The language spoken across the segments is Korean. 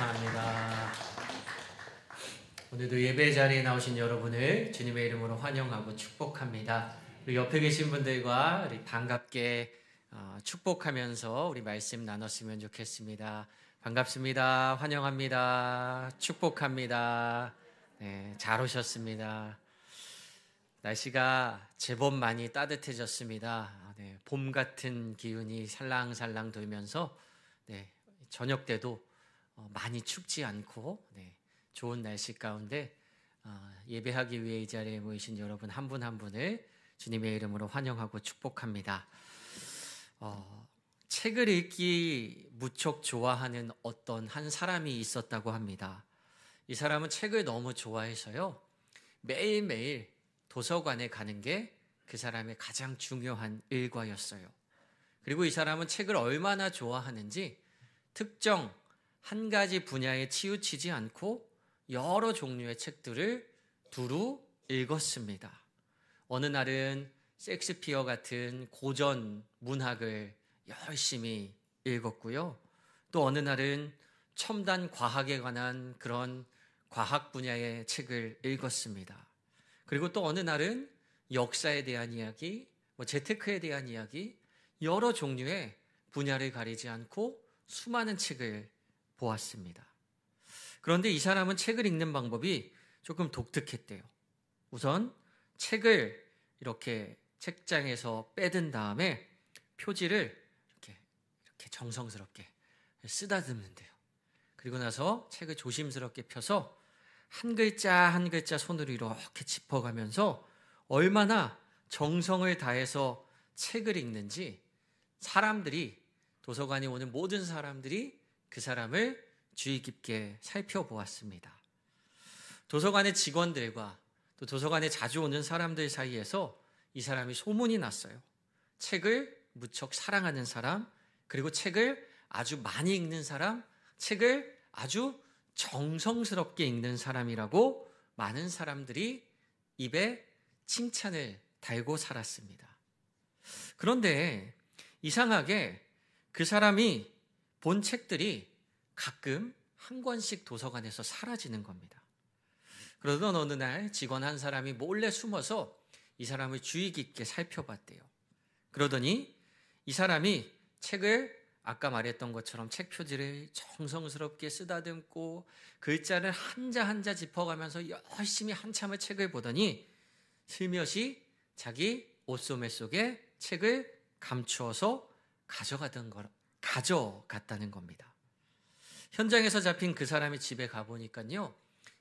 감사합니다. 오늘도 예배 자리에 나오신 여러분을 주님의 이름으로 환영하고 축복합니다. 우리 옆에 계신 분들과 우리 반갑게 축복하면서 우리 말씀 나눴으면 좋겠습니다. 반갑습니다. 환영합니다. 축복합니다. 네, 잘 오셨습니다. 날씨가 제법 많이 따뜻해졌습니다. 네, 봄 같은 기운이 살랑살랑 돌면서 저녁 때도 많이 춥지 않고 좋은 날씨 가운데 예배하기 위해 이 자리에 모이신 여러분 한 분 한 분을 주님의 이름으로 환영하고 축복합니다. 책을 읽기 무척 좋아하는 어떤 한 사람이 있었다고 합니다. 이 사람은 책을 너무 좋아해서요, 매일매일 도서관에 가는 게 그 사람의 가장 중요한 일과였어요. 그리고 이 사람은 책을 얼마나 좋아하는지 특정 한 가지 분야에 치우치지 않고 여러 종류의 책들을 두루 읽었습니다. 어느 날은 셰익스피어 같은 고전 문학을 열심히 읽었고요. 또 어느 날은 첨단 과학에 관한 그런 과학 분야의 책을 읽었습니다. 그리고 또 어느 날은 역사에 대한 이야기, 재테크에 대한 이야기, 여러 종류의 분야를 가리지 않고 수많은 책을 보았습니다. 그런데 이 사람은 책을 읽는 방법이 조금 독특했대요. 우선 책을 이렇게 책장에서 빼든 다음에 표지를 이렇게 정성스럽게 쓰다듬는데요. 그리고 나서 책을 조심스럽게 펴서 한 글자 한 글자 손으로 이렇게 짚어가면서 얼마나 정성을 다해서 책을 읽는지 사람들이, 도서관에 오는 모든 사람들이 그 사람을 주의 깊게 살펴보았습니다. 도서관의 직원들과 또 도서관에 자주 오는 사람들 사이에서 이 사람이 소문이 났어요. 책을 무척 사랑하는 사람, 그리고 책을 아주 많이 읽는 사람, 책을 아주 정성스럽게 읽는 사람이라고 많은 사람들이 입에 칭찬을 달고 살았습니다. 그런데 이상하게 그 사람이 본 책들이 가끔 한 권씩 도서관에서 사라지는 겁니다. 그러던 어느 날 직원 한 사람이 몰래 숨어서 이 사람을 주의 깊게 살펴봤대요. 그러더니 이 사람이 책을 아까 말했던 것처럼 책 표지를 정성스럽게 쓰다듬고 글자를 한자 한자 짚어가면서 열심히 한참을 책을 보더니 슬며시 자기 옷소매 속에 책을 감추어서 가져갔다는 겁니다. 현장에서 잡힌 그 사람이 집에 가보니까요,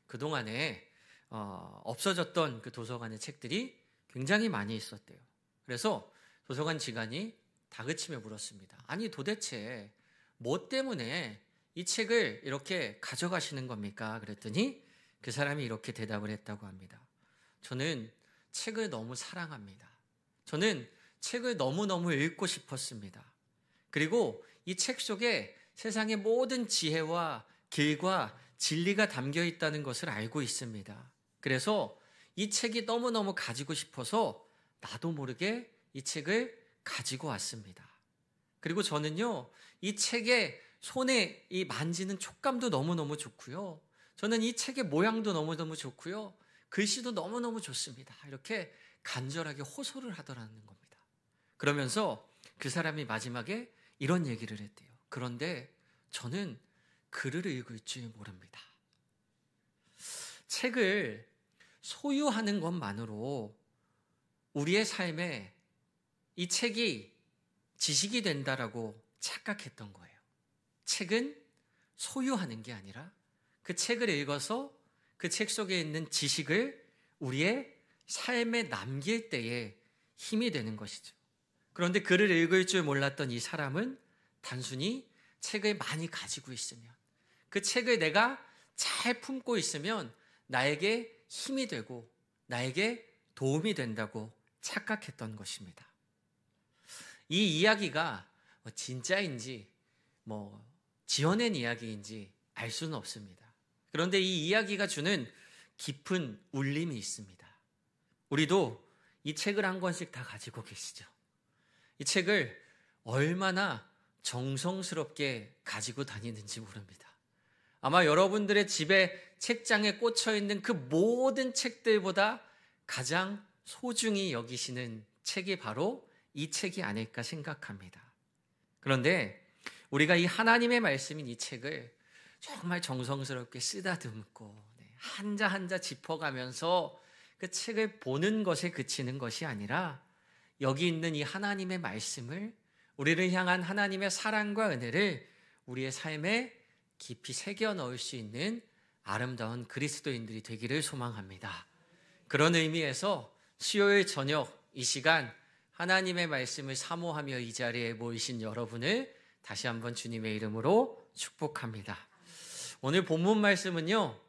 그동안에 없어졌던 그 도서관의 책들이 굉장히 많이 있었대요. 그래서 도서관 직원이 다그치며 물었습니다. 아니 도대체 뭐 때문에 이 책을 이렇게 가져가시는 겁니까? 그랬더니 그 사람이 이렇게 대답을 했다고 합니다. 저는 책을 너무 사랑합니다. 저는 책을 너무너무 읽고 싶었습니다. 그리고 이 책 속에 세상의 모든 지혜와 길과 진리가 담겨 있다는 것을 알고 있습니다. 그래서 이 책이 너무너무 가지고 싶어서 나도 모르게 이 책을 가지고 왔습니다. 그리고 저는요, 이 책의 손에 이 만지는 촉감도 너무너무 좋고요. 저는 이 책의 모양도 너무너무 좋고요. 글씨도 너무너무 좋습니다. 이렇게 간절하게 호소를 하더라는 겁니다. 그러면서 그 사람이 마지막에 이런 얘기를 했대요. 그런데 저는 글을 읽을 줄 모릅니다. 책을 소유하는 것만으로 우리의 삶에 이 책이 지식이 된다라고 착각했던 거예요. 책은 소유하는 게 아니라 그 책을 읽어서 그 책 속에 있는 지식을 우리의 삶에 남길 때에 힘이 되는 것이죠. 그런데 글을 읽을 줄 몰랐던 이 사람은 단순히 책을 많이 가지고 있으면, 그 책을 내가 잘 품고 있으면 나에게 힘이 되고 나에게 도움이 된다고 착각했던 것입니다. 이 이야기가 진짜인지 지어낸 이야기인지 알 수는 없습니다. 그런데 이 이야기가 주는 깊은 울림이 있습니다. 우리도 이 책을 한 권씩 다 가지고 계시죠? 이 책을 얼마나 정성스럽게 가지고 다니는지 모릅니다. 아마 여러분들의 집에 책장에 꽂혀 있는 그 모든 책들보다 가장 소중히 여기시는 책이 바로 이 책이 아닐까 생각합니다. 그런데 우리가 이 하나님의 말씀인 이 책을 정말 정성스럽게 쓰다듬고 한자 한자 짚어가면서 그 책을 보는 것에 그치는 것이 아니라 여기 있는 이 하나님의 말씀을, 우리를 향한 하나님의 사랑과 은혜를 우리의 삶에 깊이 새겨 넣을 수 있는 아름다운 그리스도인들이 되기를 소망합니다. 그런 의미에서 수요일 저녁 이 시간 하나님의 말씀을 사모하며 이 자리에 모이신 여러분을 다시 한번 주님의 이름으로 축복합니다. 오늘 본문 말씀은요,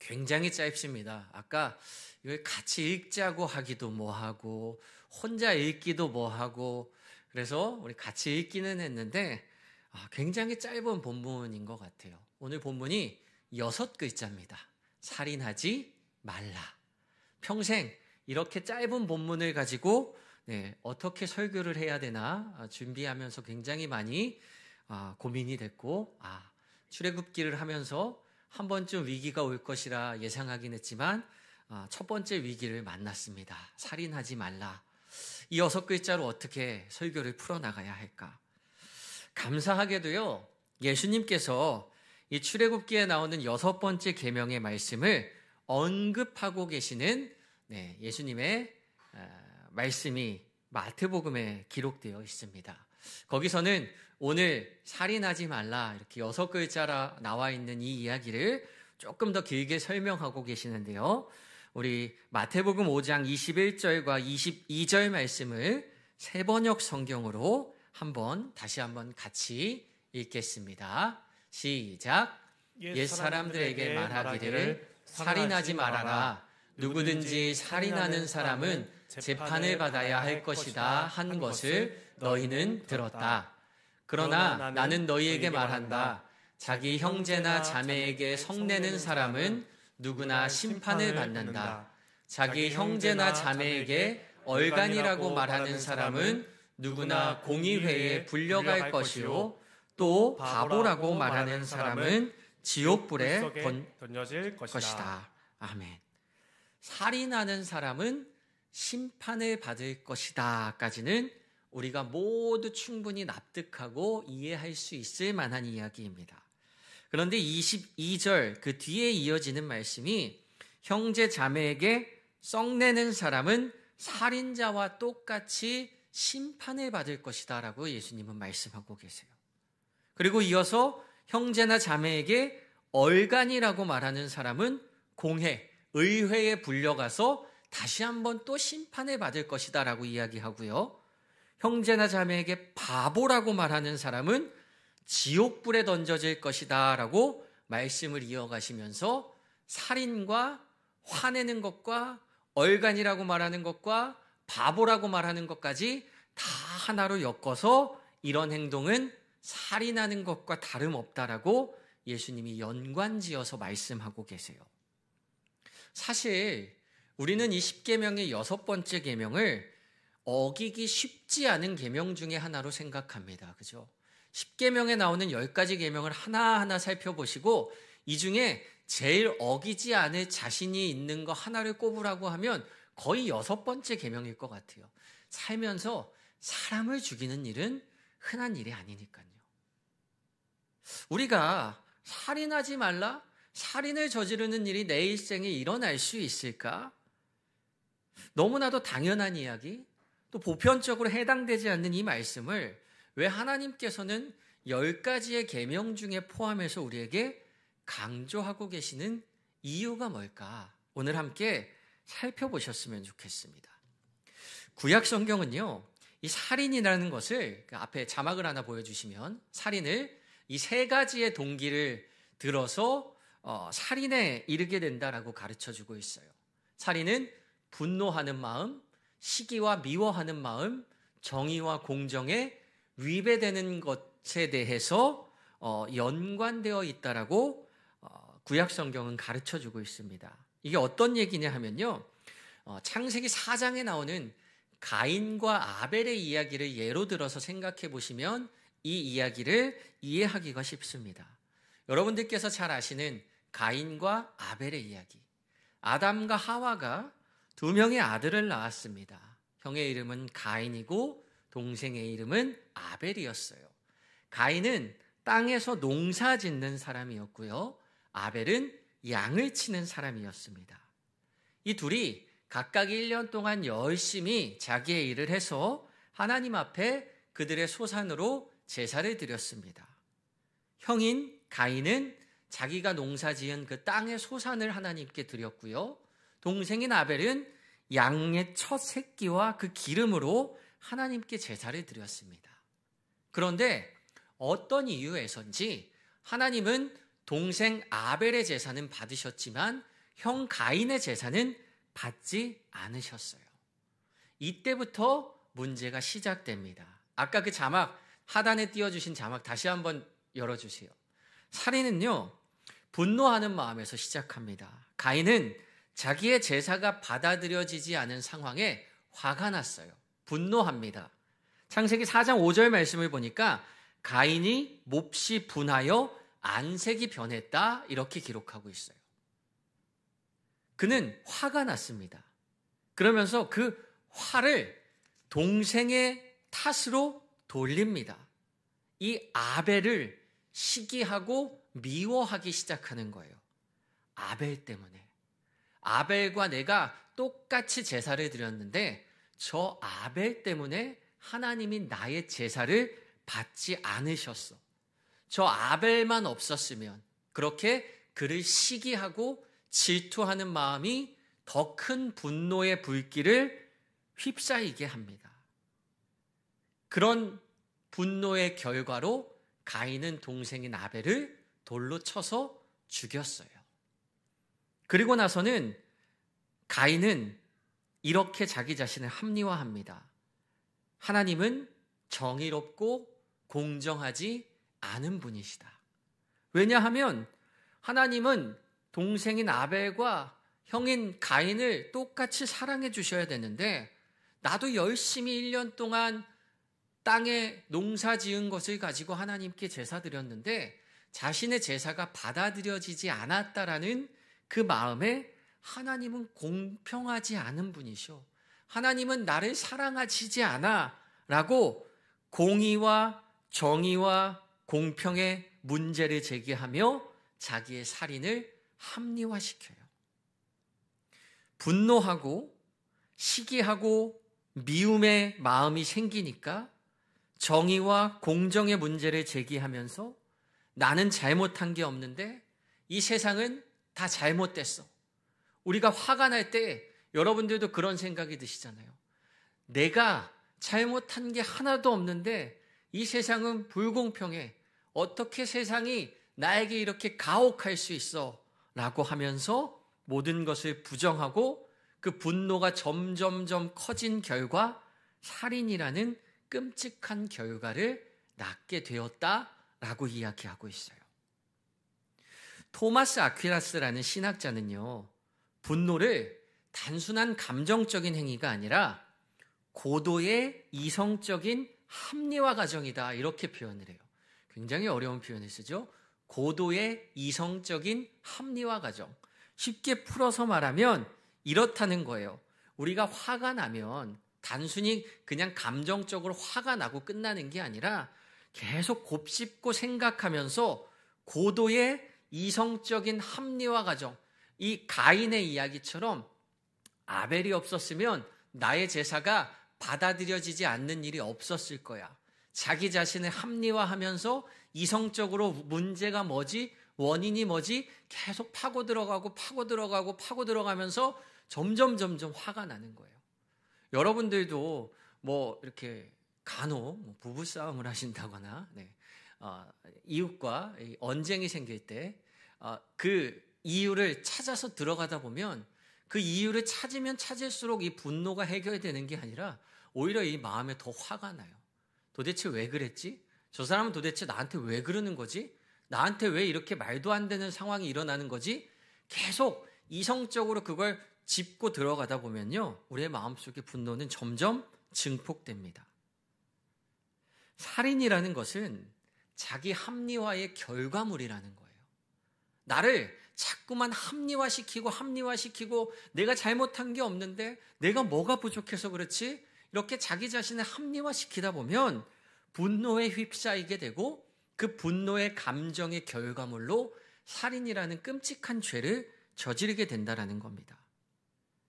굉장히 짧습니다. 아까 이걸 같이 읽자고 하기도 뭐하고 혼자 읽기도 뭐하고 그래서 우리 같이 읽기는 했는데 굉장히 짧은 본문인 것 같아요. 오늘 본문이 6글자입니다. 살인하지 말라. 평생 이렇게 짧은 본문을 가지고 어떻게 설교를 해야 되나 준비하면서 굉장히 많이 고민이 됐고, 출애굽기를 하면서 한 번쯤 위기가 올 것이라 예상하긴 했지만 첫 번째 위기를 만났습니다. 살인하지 말라. 이 6글자로 어떻게 설교를 풀어나가야 할까? 감사하게도요, 예수님께서 이 출애굽기에 나오는 6번째 계명의 말씀을 언급하고 계시는 예수님의 말씀이 마태복음에 기록되어 있습니다. 거기서는 오늘 살인하지 말라 이렇게 6글자라 나와 있는 이 이야기를 조금 더 길게 설명하고 계시는데요. 우리 마태복음 5장 21절과 22절 말씀을 새번역 성경으로 다시 한번 같이 읽겠습니다. 시작. 옛 사람들에게 말하기를 살인하지 말아라. 누구든지 살인하는 사람은 재판을 받아야 할 것이다 한 것을 너희는 들었다. 그러나 나는 너희에게 말한다. 자기 형제나 자매에게 성내는 사람은 누구나 심판을 받는다. 자기 형제나 자매에게 얼간이라고 말하는 사람은 누구나 공의회에 불려갈 것이요, 또 바보라고 말하는 사람은 지옥불에 던져질 것이다. 아멘. 살인하는 사람은 심판을 받을 것이다 까지는 우리가 모두 충분히 납득하고 이해할 수 있을 만한 이야기입니다. 그런데 22절 그 뒤에 이어지는 말씀이 형제 자매에게 썩내는 사람은 살인자와 똑같이 심판을 받을 것이다 라고 예수님은 말씀하고 계세요. 그리고 이어서 형제나 자매에게 얼간이라고 말하는 사람은 공회, 의회에 불려가서 다시 한번 또 심판을 받을 것이다 라고 이야기하고요. 형제나 자매에게 바보라고 말하는 사람은 지옥불에 던져질 것이다 라고 말씀을 이어가시면서 살인과 화내는 것과 얼간이라고 말하는 것과 바보라고 말하는 것까지 다 하나로 엮어서 이런 행동은 살인하는 것과 다름없다라고 예수님이 연관지어서 말씀하고 계세요. 사실 우리는 이 10계명의 6번째 계명을 어기기 쉽지 않은 계명 중에 하나로 생각합니다. 그죠? 10계명에 나오는 10가지 계명을 하나하나 살펴보시고 이 중에 제일 어기지 않을 자신이 있는 거 하나를 꼽으라고 하면 거의 6번째 계명일 것 같아요. 살면서 사람을 죽이는 일은 흔한 일이 아니니까요. 우리가 살인하지 말라? 살인을 저지르는 일이 내 일생에 일어날 수 있을까? 너무나도 당연한 이야기, 또 보편적으로 해당되지 않는 이 말씀을 왜 하나님께서는 10가지의 계명 중에 포함해서 우리에게 강조하고 계시는 이유가 뭘까? 오늘 함께 살펴보셨으면 좋겠습니다. 구약 성경은요, 이 살인이라는 것을 앞에 자막을 하나 보여주시면 살인을 이 3가지의 동기를 들어서 살인에 이르게 된다라고 가르쳐주고 있어요. 살인은 분노하는 마음, 시기와 미워하는 마음, 정의와 공정에 위배되는 것에 대해서 연관되어 있다라고 구약 성경은 가르쳐주고 있습니다. 이게 어떤 얘기냐 하면요, 창세기 4장에 나오는 가인과 아벨의 이야기를 예로 들어서 생각해 보시면 이 이야기를 이해하기가 쉽습니다. 여러분들께서 잘 아시는 가인과 아벨의 이야기. 아담과 하와가 두 명의 아들을 낳았습니다. 형의 이름은 가인이고 동생의 이름은 아벨이었어요. 가인은 땅에서 농사 짓는 사람이었고요. 아벨은 양을 치는 사람이었습니다. 이 둘이 각각 1년 동안 열심히 자기의 일을 해서 하나님 앞에 그들의 소산으로 제사를 드렸습니다. 형인 가인은 자기가 농사지은 그 땅의 소산을 하나님께 드렸고요. 동생인 아벨은 양의 첫 새끼와 그 기름으로 하나님께 제사를 드렸습니다. 그런데 어떤 이유에선지 하나님은 동생 아벨의 제사는 받으셨지만 형 가인의 제사는 받지 않으셨어요. 이때부터 문제가 시작됩니다. 아까 그 자막, 하단에 띄워주신 자막 다시 한번 열어주세요. 살인은요, 분노하는 마음에서 시작합니다. 가인은 자기의 제사가 받아들여지지 않은 상황에 화가 났어요. 분노합니다. 창세기 4장 5절 말씀을 보니까 가인이 몹시 분하여 안색이 변했다 이렇게 기록하고 있어요. 그는 화가 났습니다. 그러면서 그 화를 동생의 탓으로 돌립니다. 이 아벨을 시기하고 미워하기 시작하는 거예요. 아벨 때문에. 아벨과 내가 똑같이 제사를 드렸는데 저 아벨 때문에 하나님이 나의 제사를 받지 않으셨어. 저 아벨만 없었으면, 그렇게 그를 시기하고 질투하는 마음이 더 큰 분노의 불길을 휩싸이게 합니다. 그런 분노의 결과로 가인은 동생인 아벨을 돌로 쳐서 죽였어요. 그리고 나서는 가인은 이렇게 자기 자신을 합리화합니다. 하나님은 정의롭고 공정하지 않은 분이시다. 왜냐하면 하나님은 동생인 아벨과 형인 가인을 똑같이 사랑해 주셔야 되는데 나도 열심히 1년 동안 땅에 농사 지은 것을 가지고 하나님께 제사 드렸는데 자신의 제사가 받아들여지지 않았다라는 그 마음에 하나님은 공평하지 않은 분이셔. 하나님은 나를 사랑하시지 않아 라고 공의와 정의와 공평의 문제를 제기하며 자기의 살인을 합리화시켜요. 분노하고 시기하고 미움의 마음이 생기니까 정의와 공정의 문제를 제기하면서 나는 잘못한 게 없는데 이 세상은 다 잘못됐어. 우리가 화가 날 때 여러분들도 그런 생각이 드시잖아요. 내가 잘못한 게 하나도 없는데 이 세상은 불공평해. 어떻게 세상이 나에게 이렇게 가혹할 수 있어? 라고 하면서 모든 것을 부정하고 그 분노가 점점점 커진 결과 살인이라는 끔찍한 결과를 낳게 되었다라고 이야기하고 있어요. 토마스 아퀴나스라는 신학자는요, 분노를 단순한 감정적인 행위가 아니라 고도의 이성적인 합리화 과정이다 이렇게 표현을 해요. 굉장히 어려운 표현을 쓰죠. 고도의 이성적인 합리화 과정. 쉽게 풀어서 말하면 이렇다는 거예요. 우리가 화가 나면 단순히 그냥 감정적으로 화가 나고 끝나는 게 아니라 계속 곱씹고 생각하면서 고도의 이성적인 합리화 과정. 이 가인의 이야기처럼 아벨이 없었으면 나의 제사가 받아들여지지 않는 일이 없었을 거야. 자기 자신을 합리화하면서 이성적으로 문제가 뭐지? 원인이 뭐지? 계속 파고 들어가면서 점점 화가 나는 거예요. 여러분들도 뭐 이렇게 간혹 부부싸움을 하신다거나 이웃과 언쟁이 생길 때 그 이유를 찾아서 들어가다 보면 그 이유를 찾으면 찾을수록 이 분노가 해결되는 게 아니라 오히려 이 마음에 더 화가 나요. 도대체 왜 그랬지? 저 사람은 도대체 나한테 왜 그러는 거지? 나한테 왜 이렇게 말도 안 되는 상황이 일어나는 거지? 계속 이성적으로 그걸 짚고 들어가다 보면요, 우리의 마음속의 분노는 점점 증폭됩니다. 살인이라는 것은 자기 합리화의 결과물이라는 거예요. 나를 자꾸만 합리화시키고 내가 잘못한 게 없는데 내가 뭐가 부족해서 그렇지? 이렇게 자기 자신을 합리화시키다 보면 분노에 휩싸이게 되고 그 분노의 감정의 결과물로 살인이라는 끔찍한 죄를 저지르게 된다라는 겁니다.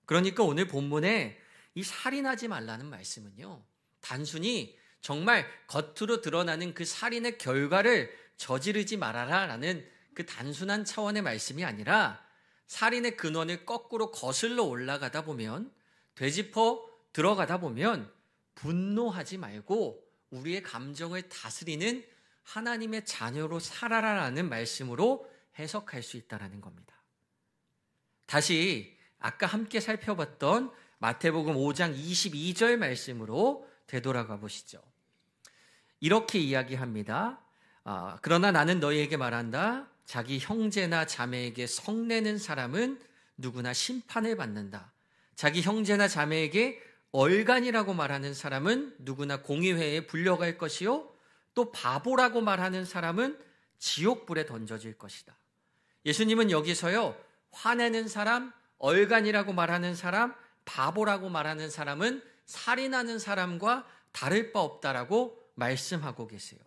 그러니까 오늘 본문에 이 살인하지 말라는 말씀은요, 단순히 정말 겉으로 드러나는 그 살인의 결과를 저지르지 말아라라는 그 단순한 차원의 말씀이 아니라 살인의 근원을 거꾸로 거슬러 올라가다 보면, 되짚어 들어가다 보면 분노하지 말고 우리의 감정을 다스리는 하나님의 자녀로 살아라라는 말씀으로 해석할 수 있다는 겁니다. 다시 아까 함께 살펴봤던 마태복음 5장 22절 말씀으로 되돌아가 보시죠. 이렇게 이야기합니다. 그러나 나는 너희에게 말한다. 자기 형제나 자매에게 성내는 사람은 누구나 심판을 받는다. 자기 형제나 자매에게 얼간이라고 말하는 사람은 누구나 공의회에 불려갈 것이요, 또 바보라고 말하는 사람은 지옥불에 던져질 것이다. 예수님은 여기서요, 화내는 사람, 얼간이라고 말하는 사람, 바보라고 말하는 사람은 살인하는 사람과 다를 바 없다라고 말씀하고 계세요.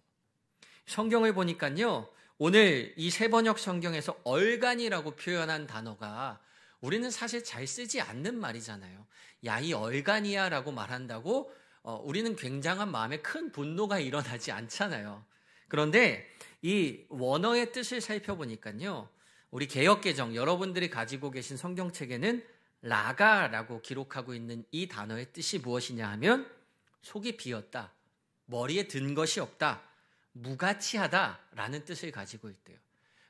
성경을 보니까요, 오늘 이 세번역 성경에서 얼간이라고 표현한 단어가 우리는 사실 잘 쓰지 않는 말이잖아요. 야, 이 얼간이야 라고 말한다고 우리는 굉장한 마음에 큰 분노가 일어나지 않잖아요. 그런데 이 원어의 뜻을 살펴보니까요, 우리 개역개정, 여러분들이 가지고 계신 성경책에는 라가라고 기록하고 있는 이 단어의 뜻이 무엇이냐 하면 속이 비었다, 머리에 든 것이 없다, 무가치하다라는 뜻을 가지고 있대요.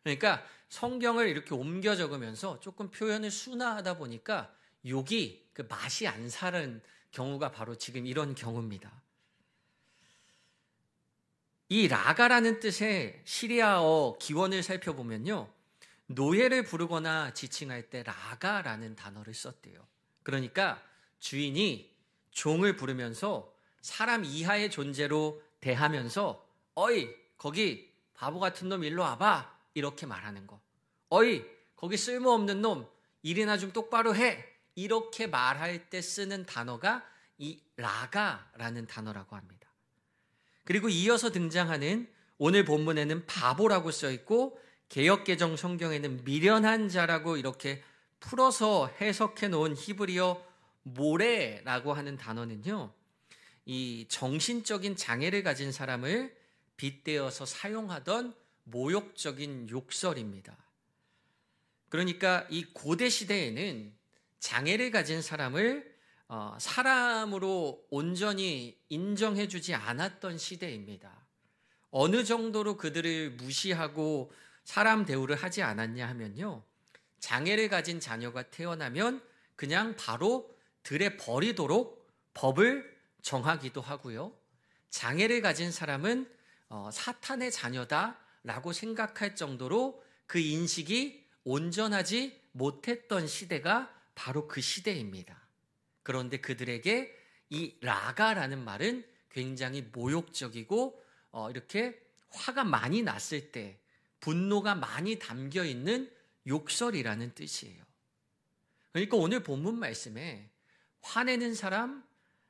그러니까 성경을 이렇게 옮겨 적으면서 조금 표현을 순화하다 보니까 욕이 그 맛이 안 사는 경우가 바로 지금 이런 경우입니다. 이 라가라는 뜻의 시리아어 기원을 살펴보면요, 노예를 부르거나 지칭할 때 라가라는 단어를 썼대요. 그러니까 주인이 종을 부르면서 사람 이하의 존재로 대하면서 어이, 거기 바보 같은 놈 일로 와봐, 이렇게 말하는 거. 어이, 거기 쓸모없는 놈 일이나 좀 똑바로 해, 이렇게 말할 때 쓰는 단어가 이 라가라는 단어라고 합니다. 그리고 이어서 등장하는 오늘 본문에는 바보라고 써있고 개역개정 성경에는 미련한 자라고 이렇게 풀어서 해석해 놓은 히브리어 모레라고 하는 단어는요, 이 정신적인 장애를 가진 사람을 빗대어서 사용하던 모욕적인 욕설입니다. 그러니까 이 고대 시대에는 장애를 가진 사람을 사람으로 온전히 인정해주지 않았던 시대입니다. 어느 정도로 그들을 무시하고 사람 대우를 하지 않았냐 하면요, 장애를 가진 자녀가 태어나면 그냥 바로 들에 버리도록 법을 정하기도 하고요, 장애를 가진 사람은 사탄의 자녀다라고 생각할 정도로 그 인식이 온전하지 못했던 시대가 바로 그 시대입니다. 그런데 그들에게 이 라가라는 말은 굉장히 모욕적이고 이렇게 화가 많이 났을 때 분노가 많이 담겨 있는 욕설이라는 뜻이에요. 그러니까 오늘 본문 말씀에 화내는 사람,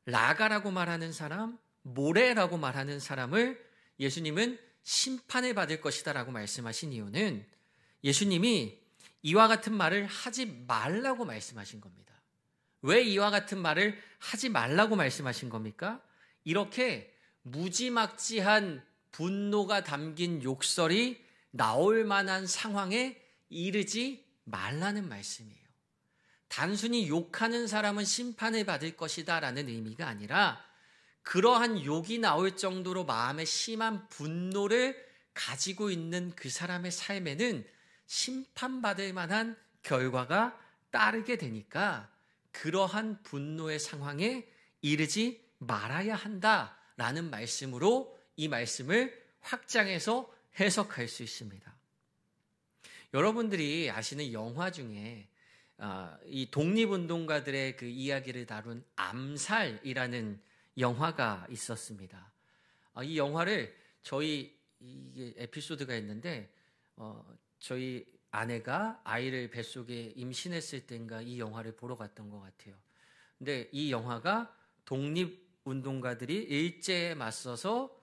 라가라고 말하는 사람, 모레라고 말하는 사람을 예수님은 심판을 받을 것이다 라고 말씀하신 이유는 예수님이 이와 같은 말을 하지 말라고 말씀하신 겁니다. 왜 이와 같은 말을 하지 말라고 말씀하신 겁니까? 이렇게 무지막지한 분노가 담긴 욕설이 나올 만한 상황에 이르지 말라는 말씀이에요. 단순히 욕하는 사람은 심판을 받을 것이다 라는 의미가 아니라 그러한 욕이 나올 정도로 마음에 심한 분노를 가지고 있는 그 사람의 삶에는 심판받을 만한 결과가 따르게 되니까 그러한 분노의 상황에 이르지 말아야 한다라는 말씀으로 이 말씀을 확장해서 해석할 수 있습니다. 여러분들이 아시는 영화 중에 이 독립운동가들의 그 이야기를 다룬 암살이라는 영화가 있었습니다. 이 영화를 저희 이게 에피소드가 있는데 저희 아내가 아이를 뱃속에 임신했을 때인가 이 영화를 보러 갔던 것 같아요. 근데 이 영화가 독립운동가들이 일제에 맞서서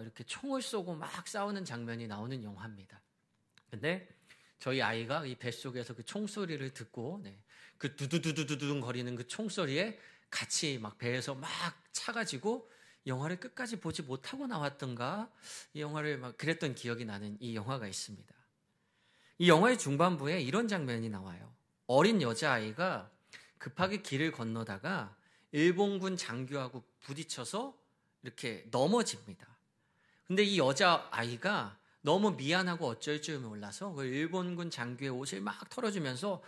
이렇게 총을 쏘고 막 싸우는 장면이 나오는 영화입니다. 근데 저희 아이가 이 뱃속에서 그 총소리를 듣고 그 두두두두두둥 거리는 그 총소리에 같이 막 배에서 막 차가지고 영화를 끝까지 보지 못하고 나왔던가 이 영화를 막 그랬던 기억이 나는 이 영화가 있습니다. 이 영화의 중반부에 이런 장면이 나와요. 어린 여자아이가 급하게 길을 건너다가 일본군 장교하고 부딪혀서 이렇게 넘어집니다. 근데 이 여자아이가 너무 미안하고 어쩔 줄 몰라서 그 일본군 장교의 옷을 막 털어주면서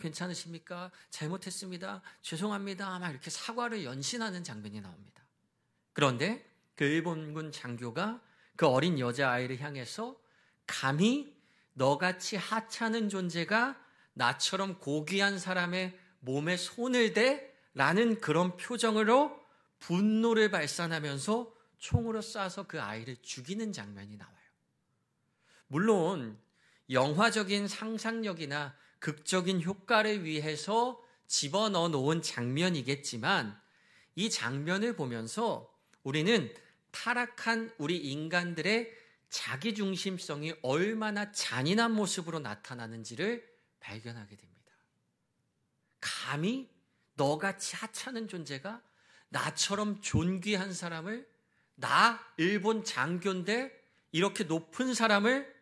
괜찮으십니까? 잘못했습니다. 죄송합니다. 막 이렇게 사과를 연신하는 장면이 나옵니다. 그런데 그 일본군 장교가 그 어린 여자아이를 향해서 감히 너같이 하찮은 존재가 나처럼 고귀한 사람의 몸에 손을 대? 라는 그런 표정으로 분노를 발산하면서 총으로 쏴서 그 아이를 죽이는 장면이 나와요. 물론 영화적인 상상력이나 극적인 효과를 위해서 집어넣어 놓은 장면이겠지만 이 장면을 보면서 우리는 타락한 우리 인간들의 자기중심성이 얼마나 잔인한 모습으로 나타나는지를 발견하게 됩니다. 감히 너같이 하찮은 존재가 나처럼 존귀한 사람을, 나 일본 장교인데 이렇게 높은 사람을,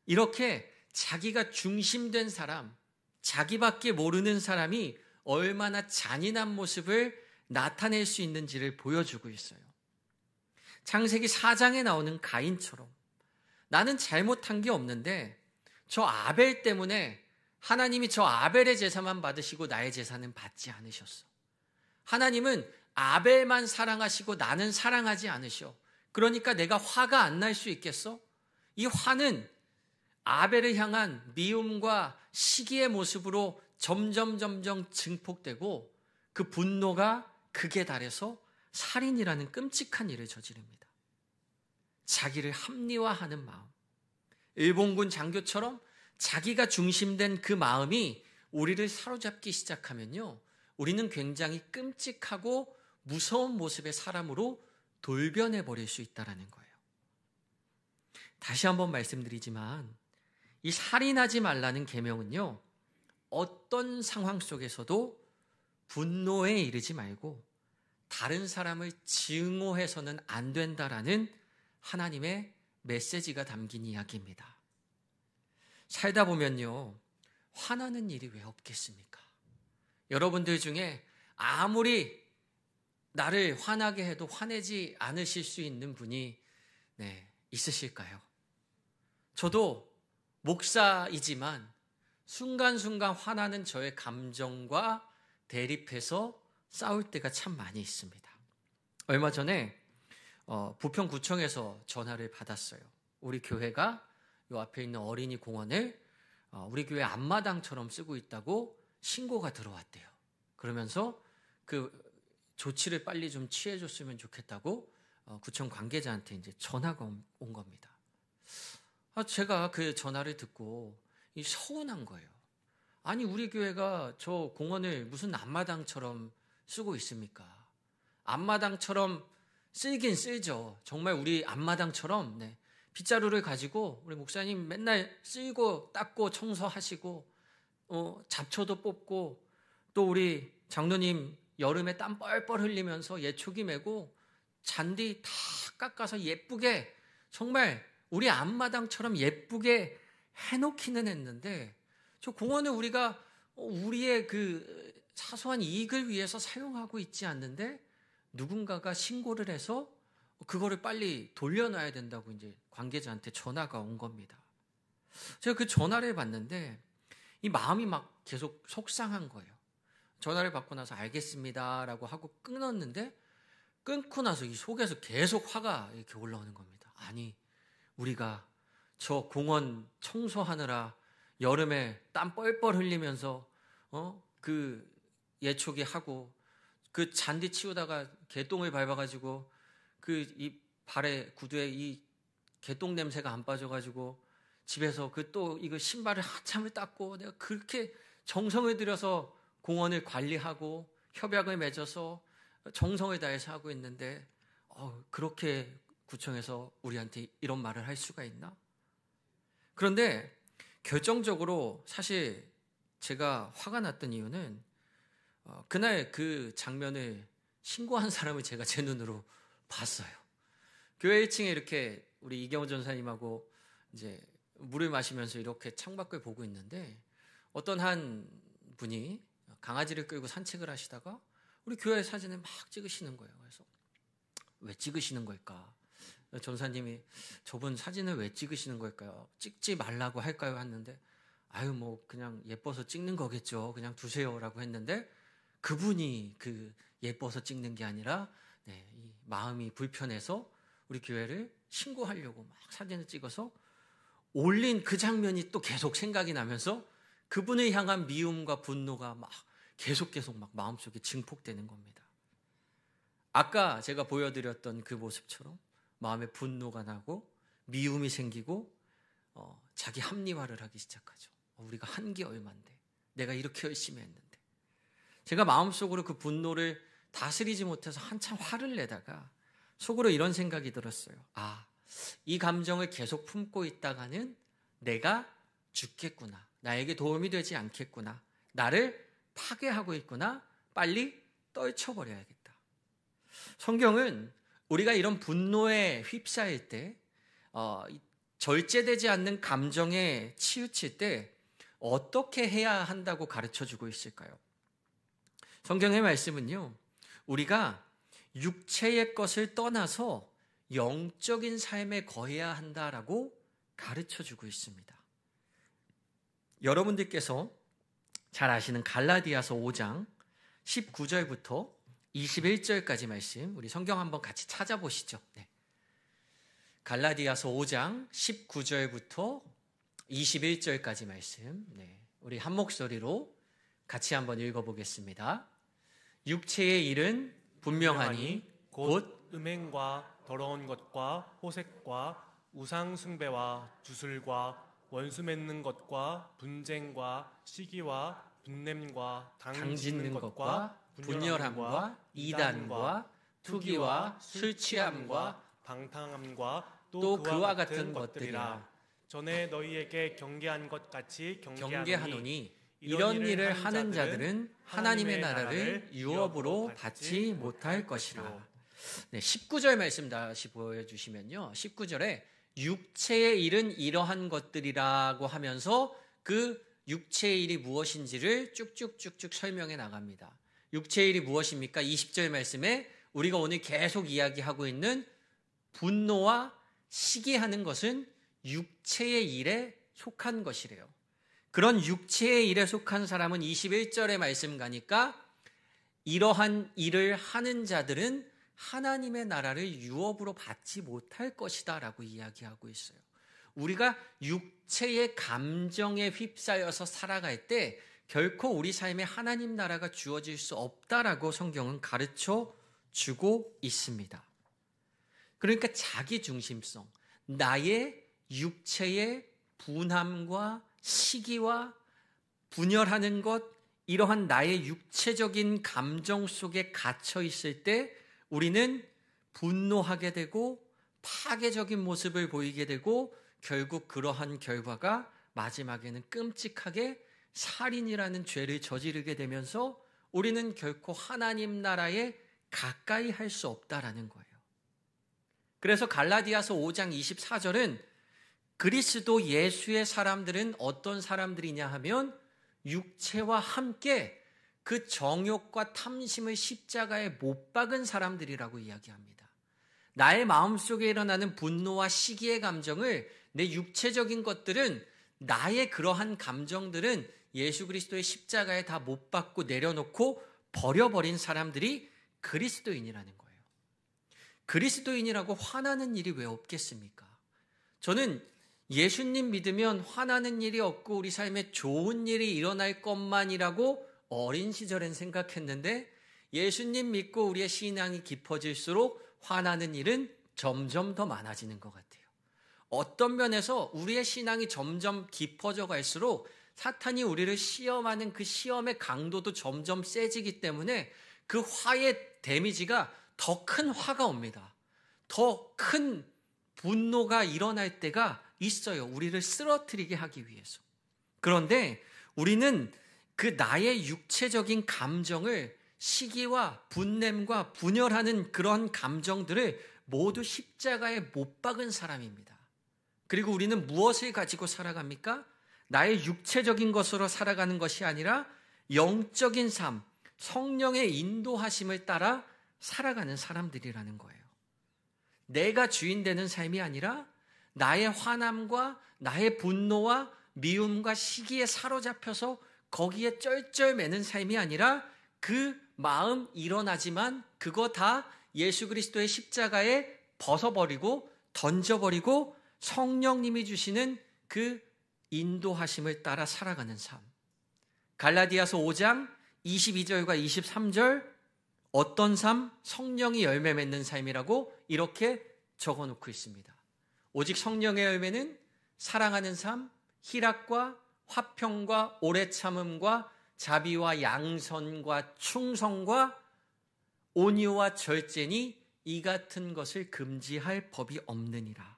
이렇게 자기가 중심된 사람, 자기밖에 모르는 사람이 얼마나 잔인한 모습을 나타낼 수 있는지를 보여주고 있어요. 창세기 4장에 나오는 가인처럼 나는 잘못한 게 없는데 저 아벨 때문에 하나님이 저 아벨의 제사만 받으시고 나의 제사는 받지 않으셨어. 하나님은 아벨만 사랑하시고 나는 사랑하지 않으셔. 그러니까 내가 화가 안 날 수 있겠어? 이 화는 아벨을 향한 미움과 시기의 모습으로 점점 증폭되고 그 분노가 극에 달해서 살인이라는 끔찍한 일을 저지릅니다. 자기를 합리화하는 마음. 일본군 장교처럼 자기가 중심된 그 마음이 우리를 사로잡기 시작하면요, 우리는 굉장히 끔찍하고 무서운 모습의 사람으로 돌변해 버릴 수 있다는 거예요. 다시 한번 말씀드리지만 이 살인하지 말라는 계명은요, 어떤 상황 속에서도 분노에 이르지 말고 다른 사람을 증오해서는 안 된다라는 하나님의 메시지가 담긴 이야기입니다. 살다 보면요, 화나는 일이 왜 없겠습니까? 여러분들 중에 아무리 나를 화나게 해도 화내지 않으실 수 있는 분이 있으실까요? 저도 목사이지만 순간순간 화나는 저의 감정과 대립해서 싸울 때가 참 많이 있습니다. 얼마 전에 부평구청에서 전화를 받았어요. 우리 교회가 요 앞에 있는 어린이 공원을 우리 교회 앞마당처럼 쓰고 있다고 신고가 들어왔대요. 그러면서 그 조치를 빨리 좀 취해줬으면 좋겠다고 구청 관계자한테 이제 전화가 온 겁니다. 제가 그 전화를 듣고 서운한 거예요. 아니, 우리 교회가 저 공원을 무슨 앞마당처럼 쓰고 있습니까? 앞마당처럼 쓰긴 쓰죠. 정말 우리 앞마당처럼 빗자루를 가지고 우리 목사님 맨날 쓸고 닦고 청소하시고 잡초도 뽑고 또 우리 장로님 여름에 땀 뻘뻘 흘리면서 예초기 메고 잔디 다 깎아서 예쁘게 정말 우리 앞마당처럼 예쁘게 해놓기는 했는데 저 공원을 우리가 우리의 그 사소한 이익을 위해서 사용하고 있지 않는데 누군가가 신고를 해서 그거를 빨리 돌려놔야 된다고 이제 관계자한테 전화가 온 겁니다. 제가 그 전화를 받는데 이 마음이 막 계속 속상한 거예요. 전화를 받고 나서 알겠습니다라고 하고 끊었는데 끊고 나서 이 속에서 계속 화가 이렇게 올라오는 겁니다. 아니, 우리가 저 공원 청소하느라 여름에 땀 뻘뻘 흘리면서 그 예초기 하고 그 잔디 치우다가 개똥을 밟아가지고 그 이 발에 구두에 이 개똥 냄새가 안 빠져가지고 집에서 또 이거 신발을 한참을 닦고 내가 그렇게 정성을 들여서 공원을 관리하고 협약을 맺어서 정성을 다해서 하고 있는데 그렇게 구청에서 우리한테 이런 말을 할 수가 있나? 그런데 결정적으로 사실 제가 화가 났던 이유는 그날 그 장면을 신고한 사람을 제가 제 눈으로 봤어요. 교회 1층에 이렇게 우리 이경호 전사님하고 이제 물을 마시면서 이렇게 창밖을 보고 있는데 어떤 한 분이 강아지를 끌고 산책을 하시다가 우리 교회 사진을 막 찍으시는 거예요. 그래서 왜 찍으시는 걸까? 전사님이 저분 사진을 왜 찍으시는 걸까요? 찍지 말라고 할까요? 했는데 뭐 그냥 예뻐서 찍는 거겠죠. 그냥 두세요라고 했는데 그분이 예뻐서 찍는 게 아니라 이 마음이 불편해서 우리 교회를 신고하려고 막 사진을 찍어서 올린 그 장면이 또 계속 생각이 나면서 그분을 향한 미움과 분노가 막 계속 막 마음속에 증폭되는 겁니다. 아까 제가 보여드렸던 그 모습처럼 마음에 분노가 나고 미움이 생기고 자기 합리화를 하기 시작하죠. 우리가 한 게 얼만데 내가 이렇게 열심히 했는데 제가 마음속으로 그 분노를 다스리지 못해서 한참 화를 내다가 속으로 이런 생각이 들었어요. 이 감정을 계속 품고 있다가는 내가 죽겠구나. 나에게 도움이 되지 않겠구나. 나를 파괴하고 있구나. 빨리 떨쳐버려야겠다. 성경은 우리가 이런 분노에 휩싸일 때 절제되지 않는 감정에 치우칠 때 어떻게 해야 한다고 가르쳐주고 있을까요? 성경의 말씀은요. 우리가 육체의 것을 떠나서 영적인 삶에 거해야 한다라고 가르쳐주고 있습니다. 여러분들께서 잘 아시는 갈라디아서 5장 19절부터 21절까지 말씀 우리 성경 한번 같이 찾아보시죠. 갈라디아서 5장 19절부터 21절까지 말씀 우리 한 목소리로 같이 한번 읽어보겠습니다. 육체의 일은 분명하니 곧 음행과 더러운 것과 호색과 우상 숭배와 주술과 원수 맺는 것과 분쟁과 시기와 분냄과 당 짓는 것과 분열함과 이단과 투기와 술 취함과 방탕함과 또 그와 같은 것들이라. 전에 너희에게 경계한 것 같이 경계하노니 이런 일을 하는 자들은 하나님의 나라를 유업으로 받지 못할 것이라. 19절 말씀 다시 보여주시면요. 19절에 육체의 일은 이러한 것들이라고 하면서 그 육체의 일이 무엇인지를 쭉쭉쭉쭉 설명해 나갑니다. 육체의 일이 무엇입니까? 20절 말씀에 우리가 오늘 계속 이야기하고 있는 분노와 시기하는 것은 육체의 일에 속한 것이래요. 그런 육체의 일에 속한 사람은 21절의 말씀 가니까 이러한 일을 하는 자들은 하나님의 나라를 유업으로 받지 못할 것이다 라고 이야기하고 있어요. 우리가 육체의 감정에 휩싸여서 살아갈 때 결코 우리 삶에 하나님 나라가 주어질 수 없다라고 성경은 가르쳐 주고 있습니다. 그러니까 자기 중심성, 나의 육체의 분함과 시기와 분열하는 것, 이러한 나의 육체적인 감정 속에 갇혀 있을 때 우리는 분노하게 되고 파괴적인 모습을 보이게 되고 결국 그러한 결과가 마지막에는 끔찍하게 살인이라는 죄를 저지르게 되면서 우리는 결코 하나님 나라에 가까이 할 수 없다라는 거예요. 그래서 갈라디아서 5장 24절은 그리스도 예수의 사람들은 어떤 사람들이냐 하면 육체와 함께 그 정욕과 탐심을 십자가에 못 박은 사람들이라고 이야기합니다. 나의 마음속에 일어나는 분노와 시기의 감정을 내 육체적인 것들은 나의 그러한 감정들은 예수 그리스도의 십자가에 다 못 박고 내려놓고 버려버린 사람들이 그리스도인이라는 거예요. 그리스도인이라고 화나는 일이 왜 없겠습니까? 저는 예수님 믿으면 화나는 일이 없고 우리 삶에 좋은 일이 일어날 것만이라고 어린 시절엔 생각했는데 예수님 믿고 우리의 신앙이 깊어질수록 화나는 일은 점점 더 많아지는 것 같아요. 어떤 면에서 우리의 신앙이 점점 깊어져 갈수록 사탄이 우리를 시험하는 그 시험의 강도도 점점 세지기 때문에 그 화의 데미지가 더 큰 화가 옵니다. 더 큰 분노가 일어날 때가 있어요. 우리를 쓰러뜨리게 하기 위해서. 그런데 우리는 그 나의 육체적인 감정을 시기와 분냄과 분열하는 그런 감정들을 모두 십자가에 못 박은 사람입니다. 그리고 우리는 무엇을 가지고 살아갑니까? 나의 육체적인 것으로 살아가는 것이 아니라 영적인 삶, 성령의 인도하심을 따라 살아가는 사람들이라는 거예요. 내가 주인 되는 삶이 아니라 나의 화남과 나의 분노와 미움과 시기에 사로잡혀서 거기에 쩔쩔매는 삶이 아니라 그 마음 일어나지만 그거 다 예수 그리스도의 십자가에 벗어버리고 던져버리고 성령님이 주시는 그 인도하심을 따라 살아가는 삶. 갈라디아서 5장 22절과 23절 어떤 삶? 성령이 열매 맺는 삶이라고 이렇게 적어놓고 있습니다. 오직 성령의 열매는 사랑하는 삶, 희락과 화평과 오래 참음과 자비와 양선과 충성과 온유와 절제니 이 같은 것을 금지할 법이 없느니라.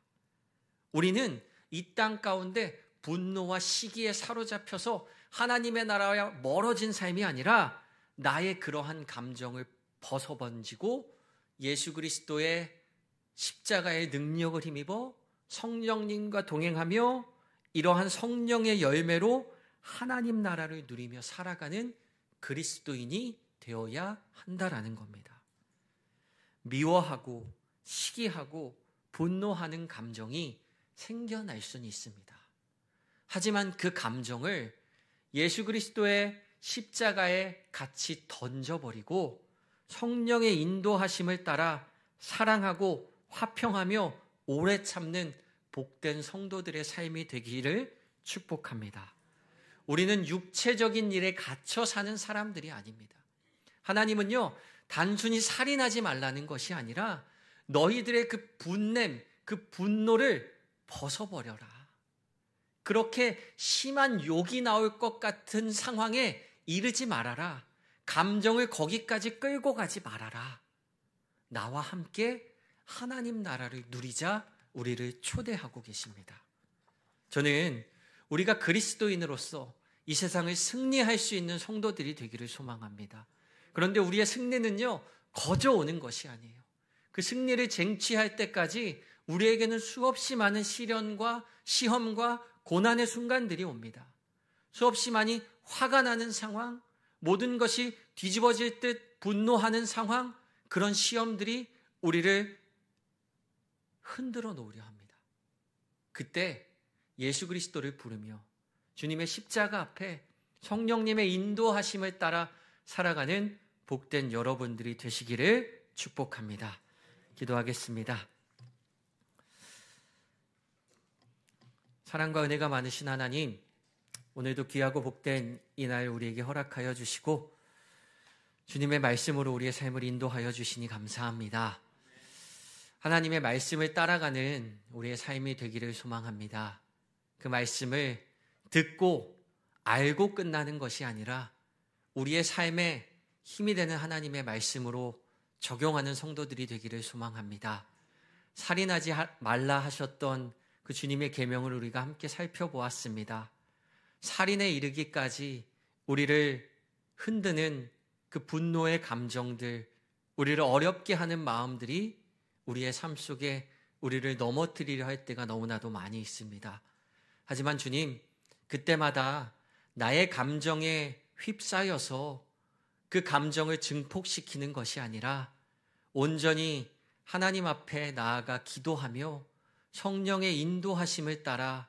우리는 이 땅 가운데 분노와 시기에 사로잡혀서 하나님의 나라와 멀어진 삶이 아니라 나의 그러한 감정을 벗어번지고 예수 그리스도의 십자가의 능력을 힘입어 성령님과 동행하며 이러한 성령의 열매로 하나님 나라를 누리며 살아가는 그리스도인이 되어야 한다라는 겁니다. 미워하고 시기하고 분노하는 감정이 생겨날 수는 있습니다. 하지만 그 감정을 예수 그리스도의 십자가에 같이 던져버리고 성령의 인도하심을 따라 사랑하고 화평하며 오래 참는 복된 성도들의 삶이 되기를 축복합니다. 우리는 육체적인 일에 갇혀 사는 사람들이 아닙니다. 하나님은요, 단순히 살인하지 말라는 것이 아니라 너희들의 그 분냄, 그 분노를 벗어버려라. 그렇게 심한 욕이 나올 것 같은 상황에 이르지 말아라. 감정을 거기까지 끌고 가지 말아라. 나와 함께 하나님 나라를 누리자 우리를 초대하고 계십니다. 저는 우리가 그리스도인으로서 이 세상을 승리할 수 있는 성도들이 되기를 소망합니다. 그런데 우리의 승리는요, 거저 오는 것이 아니에요. 그 승리를 쟁취할 때까지 우리에게는 수없이 많은 시련과 시험과 고난의 순간들이 옵니다. 수없이 많이 화가 나는 상황, 모든 것이 뒤집어질 듯 분노하는 상황, 그런 시험들이 우리를 흔들어 놓으려 합니다. 그때 예수 그리스도를 부르며 주님의 십자가 앞에 성령님의 인도하심을 따라 살아가는 복된 여러분들이 되시기를 축복합니다. 기도하겠습니다. 사랑과 은혜가 많으신 하나님, 오늘도 귀하고 복된 이날 우리에게 허락하여 주시고 주님의 말씀으로 우리의 삶을 인도하여 주시니 감사합니다. 하나님의 말씀을 따라가는 우리의 삶이 되기를 소망합니다. 그 말씀을 듣고 알고 끝나는 것이 아니라 우리의 삶에 힘이 되는 하나님의 말씀으로 적용하는 성도들이 되기를 소망합니다. 살인하지 말라 하셨던 그 주님의 계명을 우리가 함께 살펴보았습니다. 살인에 이르기까지 우리를 흔드는 그 분노의 감정들, 우리를 어렵게 하는 마음들이 우리의 삶 속에 우리를 넘어뜨리려 할 때가 너무나도 많이 있습니다. 하지만 주님, 그때마다 나의 감정에 휩싸여서 그 감정을 증폭시키는 것이 아니라 온전히 하나님 앞에 나아가 기도하며 성령의 인도하심을 따라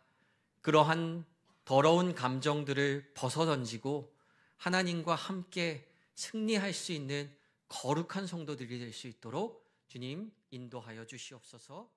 그러한 더러운 감정들을 벗어던지고 하나님과 함께 승리할 수 있는 거룩한 성도들이 될 수 있도록 주님 인도하여 주시옵소서.